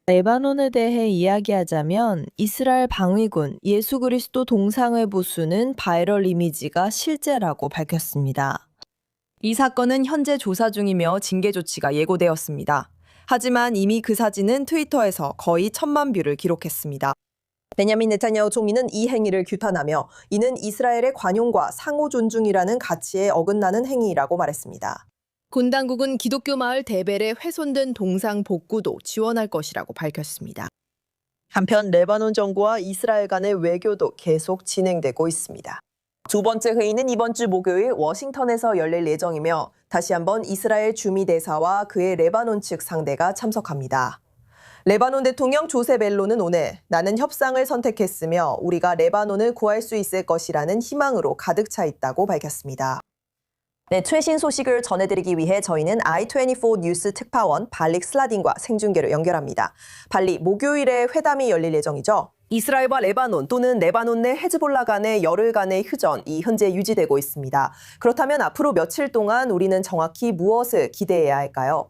레바논에 대해 이야기하자면 이스라엘 방위군 예수 그리스도 동상을 부수는 바이럴 이미지가 실제라고 밝혔습니다. 이 사건은 현재 조사 중이며 징계 조치가 예고되었습니다. 하지만 이미 그 사진은 트위터에서 거의 1,000만 뷰를 기록했습니다. 베냐민 네타냐후 총리는 이 행위를 규탄하며 이는 이스라엘의 관용과 상호 존중이라는 가치에 어긋나는 행위라고 말했습니다. 군 당국은 기독교 마을 데벨의 훼손된 동상 복구도 지원할 것이라고 밝혔습니다. 한편 레바논 정부와 이스라엘 간의 외교도 계속 진행되고 있습니다. 두 번째 회의는 이번 주 목요일 워싱턴에서 열릴 예정이며 다시 한번 이스라엘 주미 대사와 그의 레바논 측 상대가 참석합니다. 레바논 대통령 조셉 엘론은 오늘 나는 협상을 선택했으며 우리가 레바논을 구할 수 있을 것이라는 희망으로 가득 차 있다고 밝혔습니다. 네, 최신 소식을 전해드리기 위해 저희는 i24 뉴스 특파원 발릭 슬라딘과 생중계로 연결합니다. 발리, 목요일에 회담이 열릴 예정이죠? 이스라엘과 레바논 또는 레바논 내 헤즈볼라 간의 열흘 간의 휴전이 현재 유지되고 있습니다. 그렇다면 앞으로 며칠 동안 우리는 정확히 무엇을 기대해야 할까요?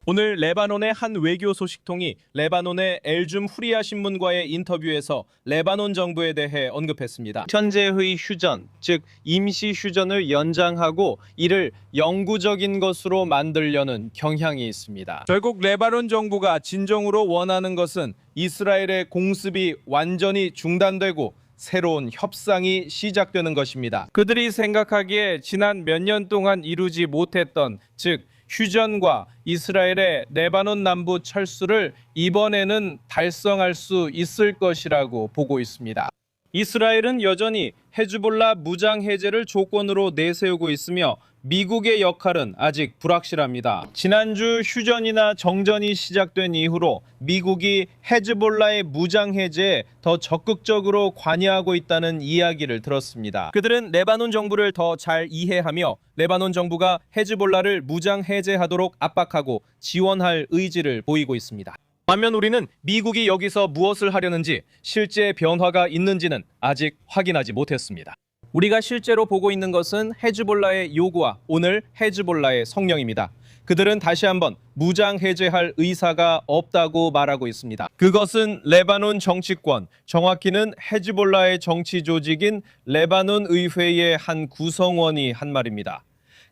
오늘 레바논의 한 외교 소식통이 레바논의 엘줌 후리아 신문과의 인터뷰에서 레바논 정부에 대해 언급했습니다. 현재의 휴전, 즉 임시 휴전을 연장하고 이를 영구적인 것으로 만들려는 경향이 있습니다. 결국 레바논 정부가 진정으로 원하는 것은 이스라엘의 공습이 완전히 중단되고 새로운 협상이 시작되는 것입니다. 그들이 생각하기에 지난 몇 년 동안 이루지 못했던, 즉 휴전과 이스라엘의 레바논 남부 철수를 이번에는 달성할 수 있을 것이라고 보고 있습니다. 이스라엘은 여전히 헤즈볼라 무장 해제를 조건으로 내세우고 있으며 미국의 역할은 아직 불확실합니다. 지난주 휴전이나 정전이 시작된 이후로 미국이 헤즈볼라의 무장 해제에 더 적극적으로 관여하고 있다는 이야기를 들었습니다. 그들은 레바논 정부를 더 잘 이해하며 레바논 정부가 헤즈볼라를 무장 해제하도록 압박하고 지원할 의지를 보이고 있습니다. 반면 우리는 미국이 여기서 무엇을 하려는지, 실제 변화가 있는지는 아직 확인하지 못했습니다. 우리가 실제로 보고 있는 것은 헤즈볼라의 요구와 오늘 헤즈볼라의 성명입니다. 그들은 다시 한번 무장 해제할 의사가 없다고 말하고 있습니다. 그것은 레바논 정치권, 정확히는 헤즈볼라의 정치 조직인 레바논 의회의 한 구성원이 한 말입니다.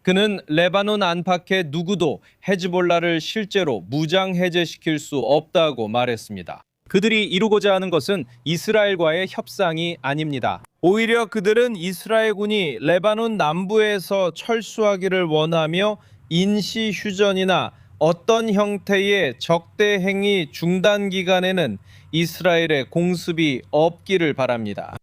그는 레바논 안팎의 누구도 헤즈볼라를 실제로 무장 해제시킬 수 없다고 말했습니다. 그들이 이루고자 하는 것은 이스라엘과의 협상이 아닙니다. 오히려 그들은 이스라엘군이 레바논 남부에서 철수하기를 원하며 인시 휴전이나 어떤 형태의 적대 행위 중단 기간에는 이스라엘의 공습이 없기를 바랍니다.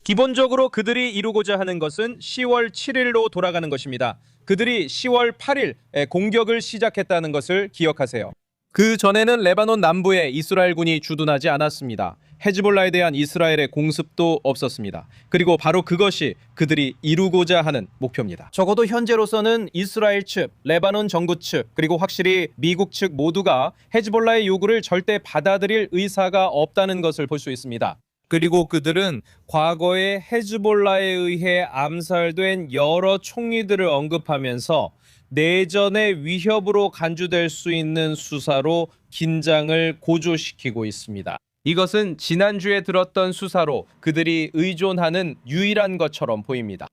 기본적으로 그들이 이루고자 하는 것은 10월 7일로 돌아가는 것입니다. 그들이 10월 8일 공격을 시작했다는 것을 기억하세요. 그 전에는 레바논 남부에 이스라엘군이 주둔하지 않았습니다. 헤즈볼라에 대한 이스라엘의 공습도 없었습니다. 그리고 바로 그것이 그들이 이루고자 하는 목표입니다. 적어도 현재로서는 이스라엘 측, 레바논 정부 측, 그리고 확실히 미국 측 모두가 헤즈볼라의 요구를 절대 받아들일 의사가 없다는 것을 볼 수 있습니다. 그리고 그들은 과거에 헤즈볼라에 의해 암살된 여러 총리들을 언급하면서 내전의 위협으로 간주될 수 있는 수사로 긴장을 고조시키고 있습니다. 이것은 지난주에 들었던 수사로 그들이 의존하는 유일한 것처럼 보입니다.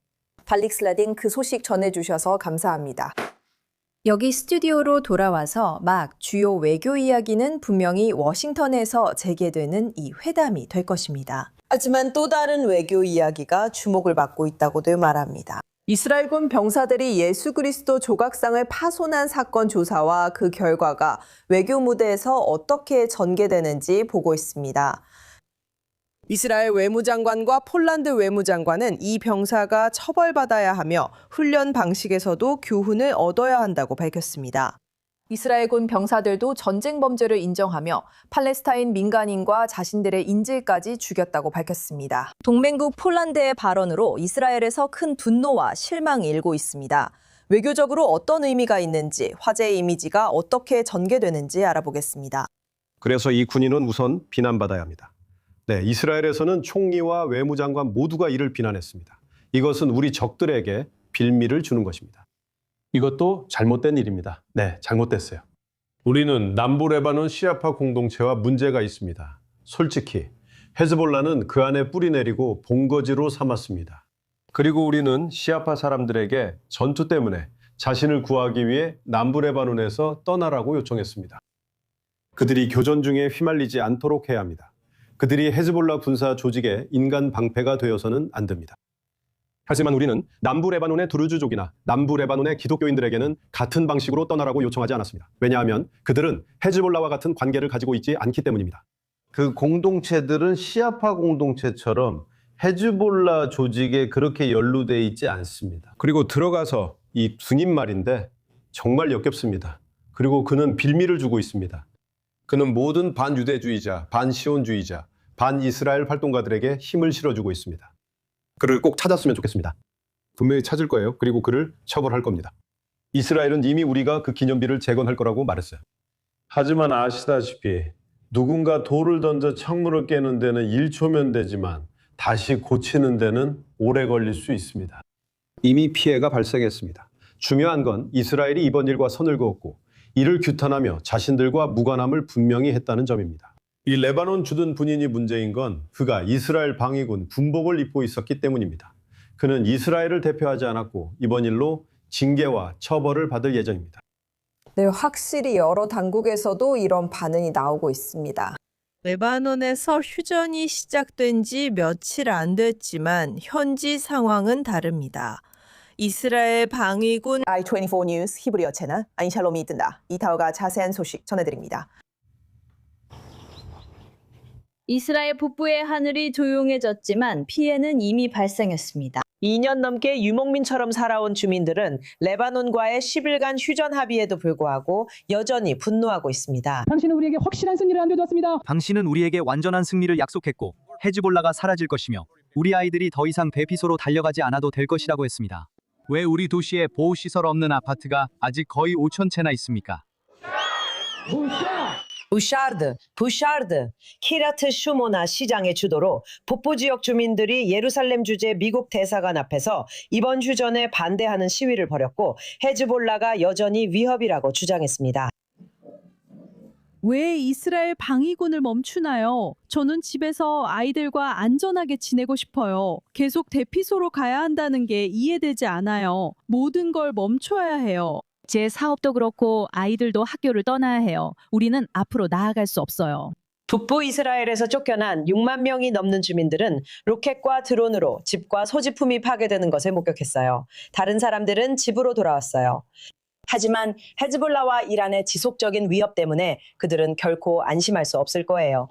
발릭 슬라딘 그 소식 전해주셔서 감사합니다. 여기 스튜디오로 돌아와서 막 주요 외교 이야기는 분명히 워싱턴에서 재개되는 이 회담이 될 것입니다. 하지만 또 다른 외교 이야기가 주목을 받고 있다고도 말합니다. 이스라엘군 병사들이 예수 그리스도 조각상을 파손한 사건 조사와 그 결과가 외교 무대에서 어떻게 전개되는지 보고 있습니다. 이스라엘 외무장관과 폴란드 외무장관은 이 병사가 처벌받아야 하며 훈련 방식에서도 교훈을 얻어야 한다고 밝혔습니다. 이스라엘군 병사들도 전쟁 범죄를 인정하며 팔레스타인 민간인과 자신들의 인질까지 죽였다고 밝혔습니다. 동맹국 폴란드의 발언으로 이스라엘에서 큰 분노와 실망이 일고 있습니다. 외교적으로 어떤 의미가 있는지, 화제의 이미지가 어떻게 전개되는지 알아보겠습니다. 그래서 이 군인은 우선 비난받아야 합니다. 네, 이스라엘에서는 총리와 외무장관 모두가 이를 비난했습니다. 이것은 우리 적들에게 빌미를 주는 것입니다. 이것도 잘못된 일입니다. 네, 잘못됐어요. 우리는 남부 레바논 시아파 공동체와 문제가 있습니다. 솔직히 헤즈볼라는 그 안에 뿌리 내리고 본거지로 삼았습니다. 그리고 우리는 시아파 사람들에게 전투 때문에 자신을 구하기 위해 남부 레바논에서 떠나라고 요청했습니다. 그들이 교전 중에 휘말리지 않도록 해야 합니다. 그들이 헤즈볼라 군사 조직의 인간 방패가 되어서는 안 됩니다. 하지만 우리는 남부 레바논의 두르즈족이나 남부 레바논의 기독교인들에게는 같은 방식으로 떠나라고 요청하지 않았습니다. 왜냐하면 그들은 헤즈볼라와 같은 관계를 가지고 있지 않기 때문입니다. 그 공동체들은 시아파 공동체처럼 헤즈볼라 조직에 그렇게 연루돼 있지 않습니다. 그리고 들어가서 이 증인 말인데 정말 역겹습니다. 그리고 그는 빌미를 주고 있습니다. 그는 모든 반유대주의자, 반시온주의자, 반이스라엘 활동가들에게 힘을 실어주고 있습니다. 그를 꼭 찾았으면 좋겠습니다. 분명히 찾을 거예요. 그리고 그를 처벌할 겁니다. 이스라엘은 이미 우리가 그 기념비를 재건할 거라고 말했어요. 하지만 아시다시피 누군가 돌을 던져 창문을 깨는 데는 1초면 되지만 다시 고치는 데는 오래 걸릴 수 있습니다. 이미 피해가 발생했습니다. 중요한 건 이스라엘이 이번 일과 선을 그었고 이를 규탄하며 자신들과 무관함을 분명히 했다는 점입니다. 이 레바논 주둔 군인이 문제인 건 그가 이스라엘 방위군 군복을 입고 있었기 때문입니다. 그는 이스라엘을 대표하지 않았고 이번 일로 징계와 처벌을 받을 예정입니다. 네, 확실히 여러 당국에서도 이런 반응이 나오고 있습니다. 레바논에서 휴전이 시작된 지 며칠 안 됐지만 현지 상황은 다릅니다. 이스라엘 방위군 i24 뉴스 히브리어 채널 아인샬롬이 뜬다. 이타오가 자세한 소식 전해드립니다. 이스라엘 북부의 하늘이 조용해졌지만 피해는 이미 발생했습니다. 2년 넘게 유목민처럼 살아온 주민들은 레바논과의 10일간 휴전 합의에도 불구하고 여전히 분노하고 있습니다. 당신은 우리에게 확실한 승리를 안겨주었습니다. 당신은 우리에게 완전한 승리를 약속했고 헤즈볼라가 사라질 것이며 우리 아이들이 더 이상 대피소로 달려가지 않아도 될 것이라고 했습니다. 왜 우리 도시에 보호시설 없는 아파트가 아직 거의 5,000채나 있습니까? 부샤르드, 키라트 슈모나 시장의 주도로 북부 지역 주민들이 예루살렘 주재 미국 대사관 앞에서 이번 휴전에 반대하는 시위를 벌였고 헤즈볼라가 여전히 위협이라고 주장했습니다. 왜 이스라엘 방위군을 멈추나요? 저는 집에서 아이들과 안전하게 지내고 싶어요. 계속 대피소로 가야 한다는 게 이해되지 않아요. 모든 걸 멈춰야 해요. 제 사업도 그렇고 아이들도 학교를 떠나야 해요. 우리는 앞으로 나아갈 수 없어요. 북부 이스라엘에서 쫓겨난 6만 명이 넘는 주민들은 로켓과 드론으로 집과 소지품이 파괴되는 것을 목격했어요. 다른 사람들은 집으로 돌아왔어요. 하지만 헤즈볼라와 이란의 지속적인 위협 때문에 그들은 결코 안심할 수 없을 거예요.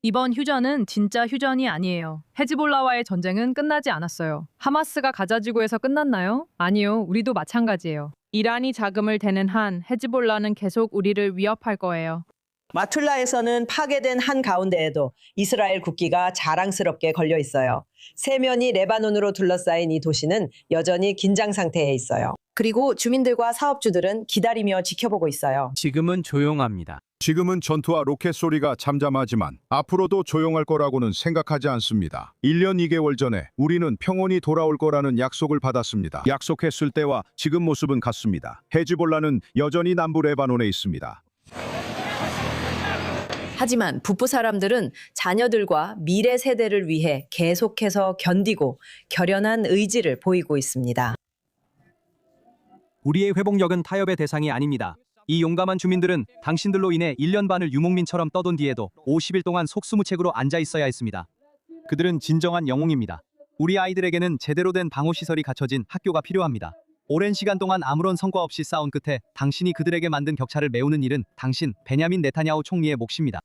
이번 휴전은 진짜 휴전이 아니에요. 헤즈볼라와의 전쟁은 끝나지 않았어요. 하마스가 가자지구에서 끝났나요? 아니요, 우리도 마찬가지예요. 이란이 자금을 대는 한 헤즈볼라는 계속 우리를 위협할 거예요. 마툴라에서는 파괴된 한 가운데에도 이스라엘 국기가 자랑스럽게 걸려 있어요. 세면이 레바논으로 둘러싸인 이 도시는 여전히 긴장 상태에 있어요. 그리고 주민들과 사업주들은 기다리며 지켜보고 있어요. 지금은 조용합니다. 지금은 전투와 로켓 소리가 잠잠하지만 앞으로도 조용할 거라고는 생각하지 않습니다. 1년 2개월 전에 우리는 평온이 돌아올 거라는 약속을 받았습니다. 약속했을 때와 지금 모습은 같습니다. 헤즈볼라는 여전히 남부 레바논에 있습니다. 하지만 북부 사람들은 자녀들과 미래 세대를 위해 계속해서 견디고 결연한 의지를 보이고 있습니다. 우리의 회복력은 타협의 대상이 아닙니다. 이 용감한 주민들은 당신들로 인해 1년 반을 유목민처럼 떠돈 뒤에도 50일 동안 속수무책으로 앉아 있어야 했습니다. 그들은 진정한 영웅입니다. 우리 아이들에게는 제대로 된 방호시설이 갖춰진 학교가 필요합니다. 오랜 시간 동안 아무런 성과 없이 싸운 끝에 당신이 그들에게 만든 격차를 메우는 일은 당신 베냐민 네타냐후 총리의 몫입니다.